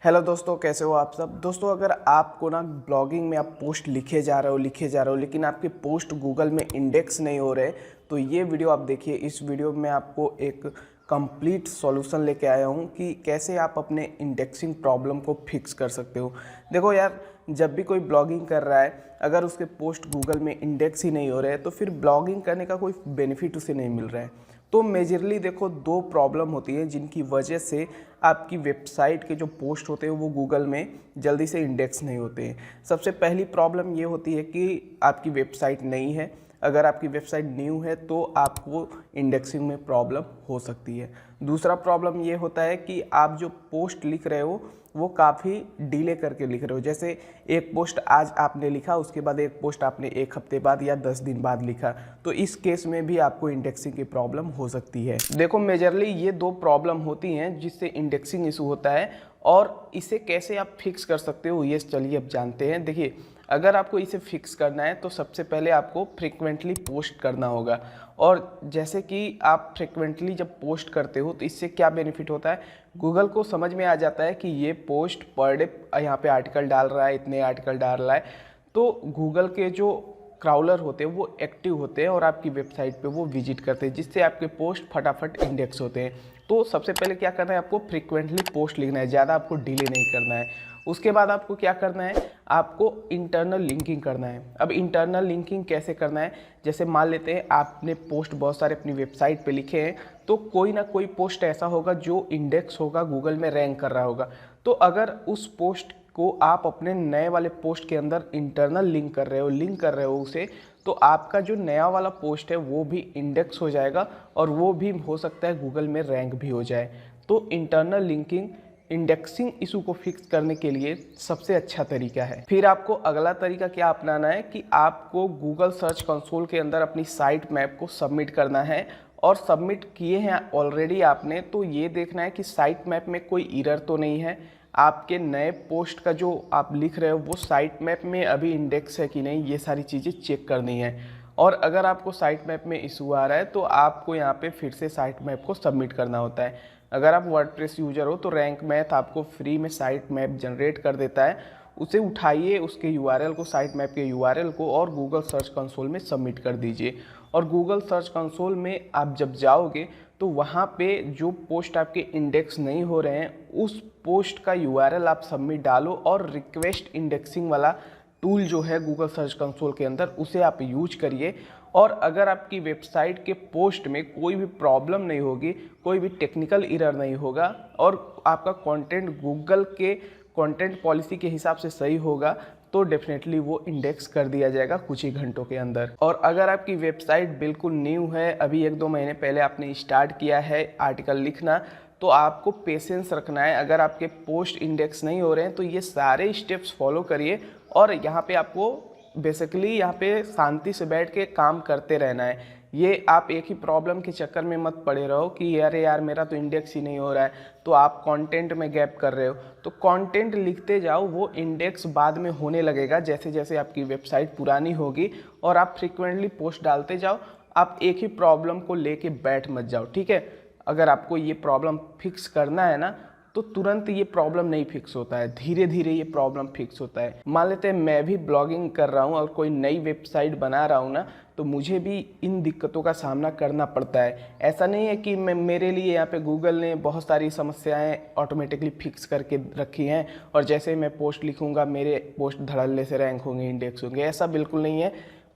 Hello दोस्तों, कैसे हो आप सब। दोस्तों, अगर आपको ना ब्लॉगिंग में आप पोस्ट लिखे जा रहे हो लेकिन आपके पोस्ट गूगल में इंडेक्स नहीं हो रहे, तो ये वीडियो आप देखिए। इस वीडियो में आपको एक कंप्लीट सॉल्यूशन लेके आया हूँ कि कैसे आप अपने इंडेक्सिंग प्रॉब्लम को फिक्स कर सकते हो। देखो यार, जब भी कोई ब्लॉगिंग कर रहा है, अगर उसके पोस्ट गूगल में इंडेक्स ही नहीं हो रहे हैं तो फिर ब्लॉगिंग करने का कोई बेनिफिट उसे नहीं मिल रहा है। तो मेजरली देखो, दो प्रॉब्लम होती है जिनकी वजह से आपकी वेबसाइट के जो पोस्ट होते हैं वो गूगल में जल्दी से इंडेक्स नहीं होते हैं। सबसे पहली प्रॉब्लम ये होती है कि आपकी वेबसाइट नई है। अगर आपकी वेबसाइट न्यू है तो आपको इंडेक्सिंग में प्रॉब्लम हो सकती है। दूसरा प्रॉब्लम ये होता है कि आप जो पोस्ट लिख रहे हो वो काफ़ी डिले करके लिख रहे हो। जैसे एक पोस्ट आज आपने लिखा, उसके बाद एक पोस्ट आपने एक हफ्ते बाद या 10 दिन बाद लिखा, तो इस केस में भी आपको इंडेक्सिंग की प्रॉब्लम हो सकती है। देखो, मेजरली ये दो प्रॉब्लम होती हैं जिससे इंडेक्सिंग इशू होता है, और इसे कैसे आप फिक्स कर सकते हो ये चलिए अब जानते हैं। देखिए, अगर आपको इसे फिक्स करना है तो सबसे पहले आपको फ्रिक्वेंटली पोस्ट करना होगा। और जैसे कि आप फ्रिक्वेंटली जब पोस्ट करते हो तो इससे क्या बेनिफिट होता है, गूगल को समझ में आ जाता है कि ये पोस्ट पर डे यहाँ पे आर्टिकल डाल रहा है, इतने आर्टिकल डाल रहा है। तो गूगल के जो क्राउलर होते हैं वो एक्टिव होते हैं और आपकी वेबसाइट पे वो विजिट करते हैं, जिससे आपके पोस्ट फटाफट इंडेक्स होते हैं। तो सबसे पहले क्या करना है, आपको फ्रिक्वेंटली पोस्ट लिखना है, ज़्यादा आपको डिले नहीं करना है। उसके बाद आपको क्या करना है, आपको इंटरनल लिंकिंग करना है। अब इंटरनल लिंकिंग कैसे करना है, जैसे मान लेते हैं आपने पोस्ट बहुत सारे अपनी वेबसाइट पे लिखे हैं, तो कोई ना कोई पोस्ट ऐसा होगा जो इंडेक्स होगा, गूगल में रैंक कर रहा होगा। तो अगर उस पोस्ट को आप अपने नए वाले पोस्ट के अंदर इंटरनल लिंक कर रहे हो उसे, तो आपका जो नया वाला पोस्ट है वो भी इंडेक्स हो जाएगा और वो भी हो सकता है गूगल में रैंक भी हो जाए। तो इंटरनल लिंकिंग इंडेक्सिंग इशू को फिक्स करने के लिए सबसे अच्छा तरीका है। फिर आपको अगला तरीका क्या अपनाना है कि आपको गूगल सर्च कंसोल के अंदर अपनी साइट मैप को सबमिट करना है। और सबमिट किए हैं ऑलरेडी आपने, तो ये देखना है कि साइट मैप में कोई एरर तो नहीं है, आपके नए पोस्ट का जो आप लिख रहे हो वो साइट मैप में अभी इंडेक्स है कि नहीं, ये सारी चीज़ें चेक करनी है। और अगर आपको साइट मैप में इशू आ रहा है तो आपको यहाँ पे फिर से साइट मैप को सबमिट करना होता है। अगर आप वर्डप्रेस यूजर हो तो रैंक मैथ आपको फ्री में साइट मैप जनरेट कर देता है। उसे उठाइए, उसके यूआरएल को, साइट मैप के यूआरएल को, और गूगल सर्च कंसोल में सबमिट कर दीजिए। और गूगल सर्च कंसोल में आप जब जाओगे तो वहाँ पे जो पोस्ट आपके इंडेक्स नहीं हो रहे हैं उस पोस्ट का यूआरएल आप सबमिट डालो, और रिक्वेस्ट इंडेक्सिंग वाला टूल जो है गूगल सर्च कंसोल के अंदर उसे आप यूज करिए। और अगर आपकी वेबसाइट के पोस्ट में कोई भी प्रॉब्लम नहीं होगी, कोई भी टेक्निकल एरर नहीं होगा, और आपका कंटेंट गूगल के कंटेंट पॉलिसी के हिसाब से सही होगा, तो डेफिनेटली वो इंडेक्स कर दिया जाएगा कुछ ही घंटों के अंदर। और अगर आपकी वेबसाइट बिल्कुल न्यू है, अभी 1-2 महीने पहले आपने स्टार्ट किया है आर्टिकल लिखना, तो आपको पेशेंस रखना है। अगर आपके पोस्ट इंडेक्स नहीं हो रहे हैं तो ये सारे स्टेप्स फॉलो करिए, और यहाँ पे आपको बेसिकली यहाँ पे शांति से बैठ के काम करते रहना है। ये आप एक ही प्रॉब्लम के चक्कर में मत पड़े रहो कि अरे यार मेरा तो इंडेक्स ही नहीं हो रहा है, तो आप कंटेंट में गैप कर रहे हो। तो कंटेंट लिखते जाओ, वो इंडेक्स बाद में होने लगेगा जैसे जैसे आपकी वेबसाइट पुरानी होगी, और आप फ्रिक्वेंटली पोस्ट डालते जाओ। आप एक ही प्रॉब्लम को लेके बैठ मत जाओ, ठीक है। अगर आपको ये प्रॉब्लम फिक्स करना है ना, तो तुरंत ये प्रॉब्लम नहीं फिक्स होता है, धीरे धीरे ये प्रॉब्लम फिक्स होता है। मान लेते हैं मैं भी ब्लॉगिंग कर रहा हूँ और कोई नई वेबसाइट बना रहा हूँ ना, तो मुझे भी इन दिक्कतों का सामना करना पड़ता है। ऐसा नहीं है कि मेरे लिए यहाँ पे गूगल ने बहुत सारी समस्याएं ऑटोमेटिकली फिक्स करके रखी हैं और जैसे मैं पोस्ट लिखूँगा मेरे पोस्ट धड़ल्ले से रैंक होंगे, इंडेक्स होंगे, ऐसा बिल्कुल नहीं है।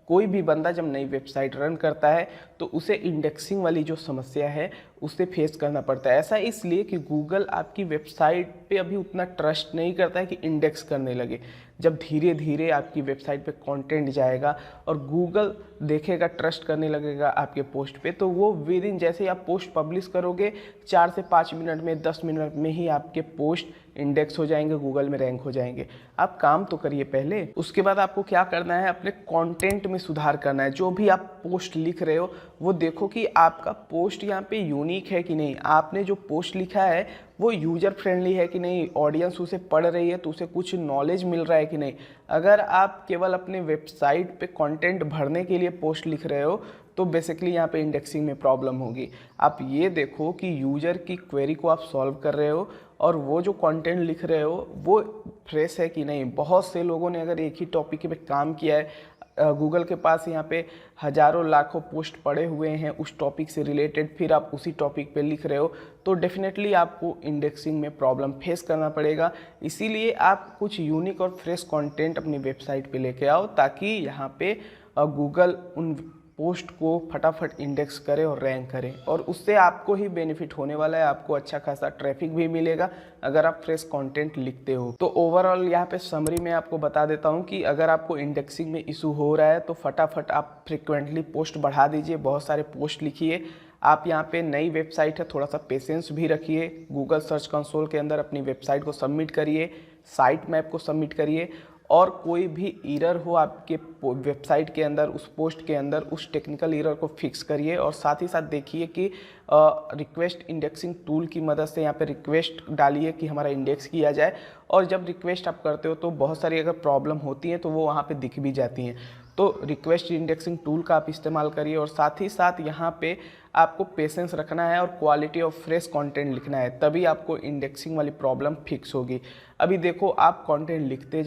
कोई भी बंदा जब नई वेबसाइट रन करता है तो उसे इंडेक्सिंग वाली जो समस्या है उसे फेस करना पड़ता है। ऐसा इसलिए कि गूगल आपकी वेबसाइट पे अभी उतना ट्रस्ट नहीं करता है कि इंडेक्स करने लगे। जब धीरे धीरे आपकी वेबसाइट पे कंटेंट जाएगा और गूगल देखेगा, ट्रस्ट करने लगेगा आपके पोस्ट पे, तो वो विद इन जैसे ही आप पोस्ट पब्लिश करोगे 4 से 5 मिनट में, 10 मिनट में ही आपके पोस्ट इंडेक्स हो जाएंगे, गूगल में रैंक हो जाएंगे। आप काम तो करिए पहले। उसके बाद आपको क्या करना है, अपने कंटेंट में सुधार करना है। जो भी आप पोस्ट लिख रहे हो वो देखो कि आपका पोस्ट यहाँ पे यूनिक है कि नहीं, आपने जो पोस्ट लिखा है वो यूजर फ्रेंडली है कि नहीं, ऑडियंस उसे पढ़ रही है तो उसे कुछ नॉलेज मिल रहा है कि नहीं। अगर आप केवल अपने वेबसाइट पे कंटेंट भरने के लिए पोस्ट लिख रहे हो तो बेसिकली यहाँ पे इंडेक्सिंग में प्रॉब्लम होगी। आप ये देखो कि यूजर की क्वेरी को आप सॉल्व कर रहे हो और वो जो कंटेंट लिख रहे हो वो फ्रेश है कि नहीं। बहुत से लोगों ने अगर एक ही टॉपिक पे काम किया है, गूगल के पास यहाँ पे हज़ारों लाखों पोस्ट पड़े हुए हैं उस टॉपिक से रिलेटेड, फिर आप उसी टॉपिक पे लिख रहे हो, तो डेफिनेटली आपको इंडेक्सिंग में प्रॉब्लम फेस करना पड़ेगा। इसीलिए आप कुछ यूनिक और फ्रेश कंटेंट अपनी वेबसाइट पे लेके आओ, ताकि यहाँ पे गूगल उन पोस्ट को फटाफट इंडेक्स करे और रैंक करे, और उससे आपको ही बेनिफिट होने वाला है। आपको अच्छा खासा ट्रैफिक भी मिलेगा अगर आप फ्रेश कंटेंट लिखते हो। तो ओवरऑल यहाँ पे समरी में आपको बता देता हूँ कि अगर आपको इंडेक्सिंग में इशू हो रहा है तो फटाफट आप फ्रिक्वेंटली पोस्ट बढ़ा दीजिए, बहुत सारे पोस्ट लिखिए। आप यहाँ पे नई वेबसाइट है, थोड़ा सा पेशेंस भी रखिए। गूगल सर्च कंसोल के अंदर अपनी वेबसाइट को सबमिट करिए, साइट मैप को सबमिट करिए, और कोई भी एरर हो आपके वेबसाइट के अंदर, उस पोस्ट के अंदर, उस टेक्निकल एरर को फिक्स करिए। और साथ ही साथ देखिए कि रिक्वेस्ट इंडेक्सिंग टूल की मदद से यहाँ पे रिक्वेस्ट डालिए कि हमारा इंडेक्स किया जाए। और जब रिक्वेस्ट आप करते हो तो बहुत सारी अगर प्रॉब्लम होती है तो वो वहाँ पे दिख भी जाती हैं। तो रिक्वेस्ट इंडेक्सिंग टूल का आप इस्तेमाल करिए, और साथ ही साथ यहाँ पे आपको पेशेंस रखना है और क्वालिटी ऑफ फ्रेश कंटेंट लिखना है, तभी आपको इंडेक्सिंग वाली प्रॉब्लम फिक्स होगी। अभी देखो, आप कंटेंट लिखते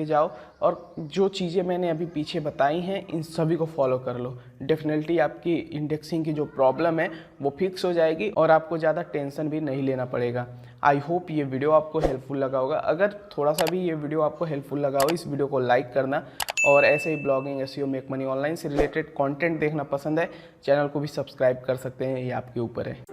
जाओ और जो चीज़ें मैंने अभी पीछे बताई हैं इन सभी को फॉलो कर लो, डेफिनेटली आपकी इंडेक्सिंग की जो प्रॉब्लम है वो फिक्स हो जाएगी और आपको ज़्यादा टेंशन भी नहीं लेना पड़ेगा। आई होप ये वीडियो आपको हेल्पफुल लगा होगा। अगर थोड़ा सा भी ये वीडियो आपको हेल्पफुल लगा हो, इस वीडियो को लाइक करना, और ऐसे ही blogging, SEO, make money online से रिलेटेड कंटेंट देखना पसंद है, चैनल को भी सब्सक्राइब कर सकते हैं, ये आपके ऊपर है।